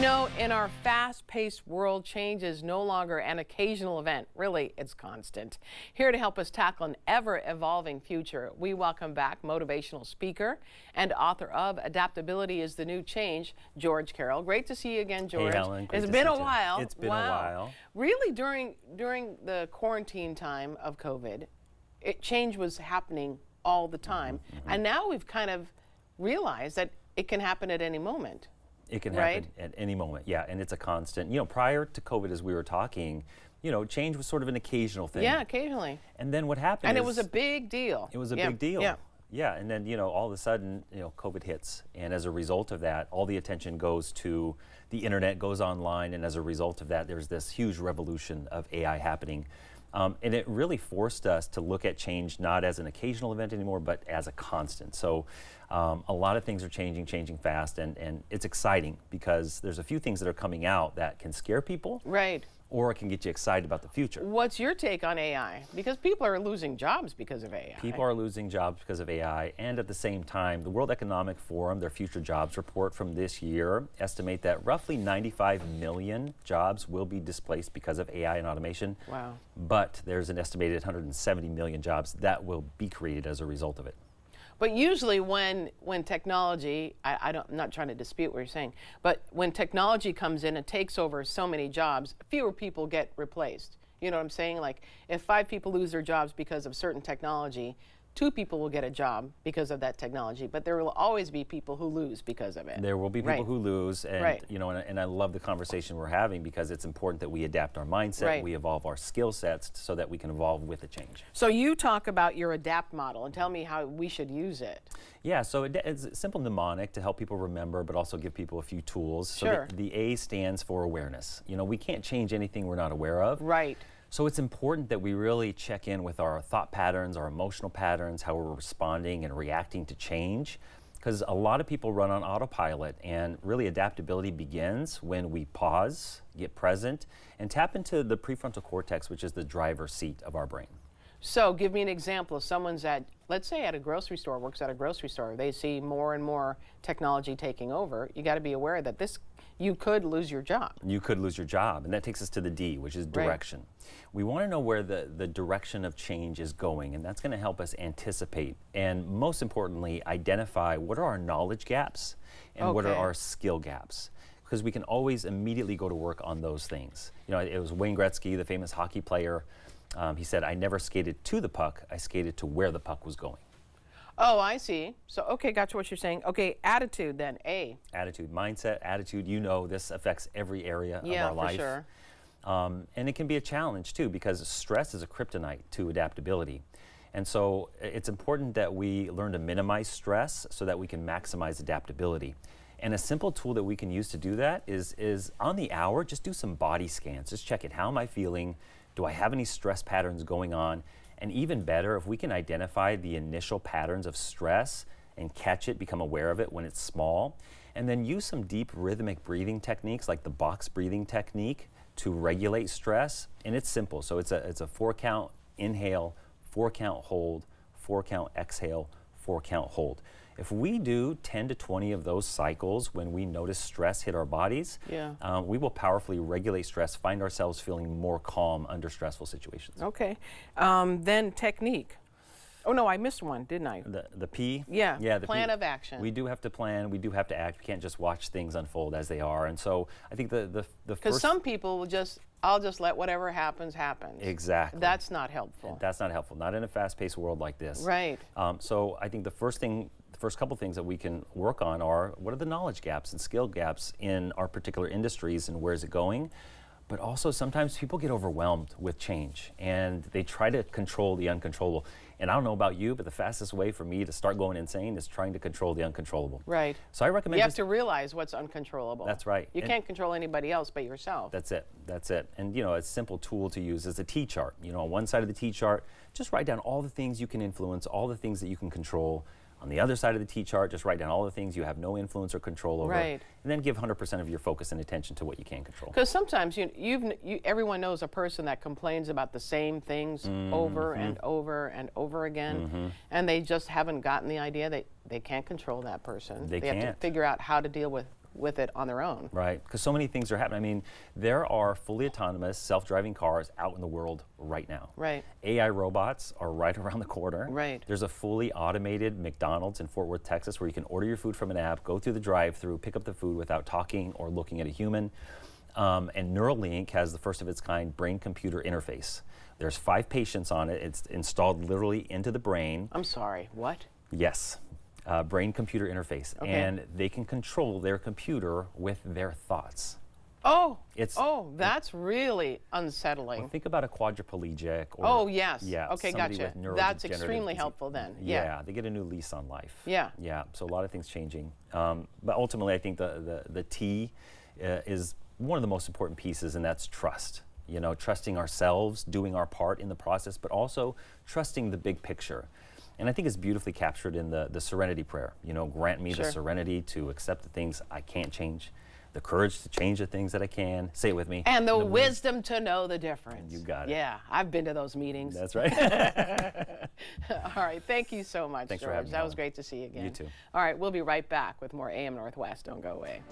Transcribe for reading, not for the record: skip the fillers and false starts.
know, in our fast-paced world, change is no longer an occasional event. Really, it's constant. Here to help us tackle an ever-evolving future, we welcome back motivational speaker and author of Adaptability is the New Change, George Carroll. Great to see you again, George. Hey, Ellen. Great It's to been see a you too. while. It's been Wow. a while. Really, during the quarantine time of COVID, change was happening all the time. And now we've kind of realized that it can happen at any moment. It can Right? happen at any moment, yeah, and it's a constant. You know, prior to COVID, as we were talking, you know, change was sort of an occasional thing. Yeah, occasionally. And then what happened And is... it was a big deal. It was a Yeah, big deal. Yeah. Yeah, and then, you know, all of a sudden, you know, COVID hits. And as a result of that, all the attention goes to the internet, goes online, and as a result of that, there's this huge revolution of AI happening. And it really forced us to look at change not as an occasional event anymore, but as a constant. So a lot of things are changing fast, and it's exciting because there's a few things that are coming out that can scare people. Right. Or it can get you excited about the future. What's your take on AI? Because people are losing jobs because of AI. People are losing jobs because of AI, and at the same time, the World Economic Forum, their future jobs report from this year, estimate that roughly 95 million jobs will be displaced because of AI and automation. Wow. But there's an estimated 170 million jobs that will be created as a result of it. But usually when technology, I'm not trying to dispute what you're saying, but when technology comes in and takes over so many jobs, fewer people get replaced. You know what I'm saying? Like if 5 people lose their jobs because of certain technology, 2 people will get a job because of that technology, but there will always be people who lose because of it. There will be people Right. who lose, and Right. you know, and I love the conversation we're having because it's important that we adapt our mindset, Right. we evolve our skill sets so that we can evolve with the change. So you talk about your ADAPT model and tell me how we should use it. Yeah, so it's a simple mnemonic to help people remember, but also give people a few tools. Sure. So the A stands for awareness. You know, we can't change anything we're not aware of. Right. So it's important that we really check in with our thought patterns, our emotional patterns, how we're responding and reacting to change. Because a lot of people run on autopilot, and really adaptability begins when we pause, get present, and tap into the prefrontal cortex, which is the driver's seat of our brain. So give me an example of someone's at, let's say at a grocery store, works at a grocery store, they see more and more technology taking over. You got to be aware that you could lose your job. You could lose your job, and that takes us to the D, which is direction. We want to know where the direction of change is going, and that's going to help us anticipate and, most importantly, identify what are our knowledge gaps and what are Okay. our skill gaps. Because we can always immediately go to work on those things. You know, it was Wayne Gretzky, the famous hockey player. He said, "I never skated to the puck, I skated to where the puck was going." Oh, I see. So, okay, got to what you're saying. Okay, attitude then, A. Attitude, mindset, attitude, you know this affects every area of Yeah, our life. for sure. And it can be a challenge too, because stress is a kryptonite to adaptability. And so it's important that we learn to minimize stress so that we can maximize adaptability. And a simple tool that we can use to do that is on the hour, just do some body scans. Just check it. How am I feeling? Do I have any stress patterns going on? And even better, if we can identify the initial patterns of stress and catch it, become aware of it when it's small, and then use some deep rhythmic breathing techniques like the box breathing technique to regulate stress. And it's simple. So it's a 4-count inhale, 4-count hold, 4-count exhale, 4-count hold. If we do 10 to 20 of those cycles when we notice stress hit our bodies, we will powerfully regulate stress, find ourselves feeling more calm under stressful situations. Okay. Then technique. Oh, no, I missed one, didn't I? The P? Yeah, the plan P. of action. We do have to plan, we do have to act. We can't just watch things unfold as they are. And so I think the Because first... some people will I'll just let whatever happens, happen. Exactly. That's not helpful. That's not helpful, not in a fast-paced world like this. Right. So I think the first couple things that we can work on are what are the knowledge gaps and skill gaps in our particular industries and where is it going? But also sometimes people get overwhelmed with change and they try to control the uncontrollable. And I don't know about you, but the fastest way for me to start going insane is trying to control the uncontrollable. Right. So I recommend You have to realize what's uncontrollable. That's right. You can't control anybody else but yourself. That's it. And you know, a simple tool to use is a T-chart. You know, on one side of the T-chart, just write down all the things you can influence, all the things that you can control. On the other side of the T-chart, just write down all the things you have no influence or control over. Right. And then give 100% of your focus and attention to what you can control. Because sometimes everyone knows a person that complains about the same things over and over and over again, and they just haven't gotten the idea that they can't control that person. They have to can't. figure out how to deal with with it on their own. Right, because so many things are happening. I mean, there are fully autonomous, self-driving cars out in the world right now. Right. AI robots are right around the corner. Right. There's a fully automated McDonald's in Fort Worth, Texas, where you can order your food from an app, go through the drive-through, pick up the food without talking or looking at a human. And Neuralink has the first of its kind brain-computer interface. There's 5 patients on it. It's installed literally into the brain. I'm sorry, what? Yes, brain-computer interface. Okay. And they can control their computer with their thoughts. Oh, It's- that's really unsettling. Well, think about a quadriplegic. Or, Oh, yes. Yeah, Okay, somebody gotcha. with That's neurodegenerative extremely disease. helpful then. Yeah, they get a new lease on life. Yeah. Yeah, so a lot of things changing. But ultimately, I think the T is one of the most important pieces, and that's trust. You know, trusting ourselves, doing our part in the process, but also trusting the big picture. And I think it's beautifully captured in the serenity prayer. You know, grant me the Sure. serenity to accept the things I can't change, the courage to change the things that I can. Say it with me. And the wisdom to know the difference. You got it. Yeah, I've been to those meetings. That's right. All right, thank you so much, Thanks for George. having me, That was Helen. great to see you again. You too. All right, we'll be right back with more AM Northwest. Don't go away.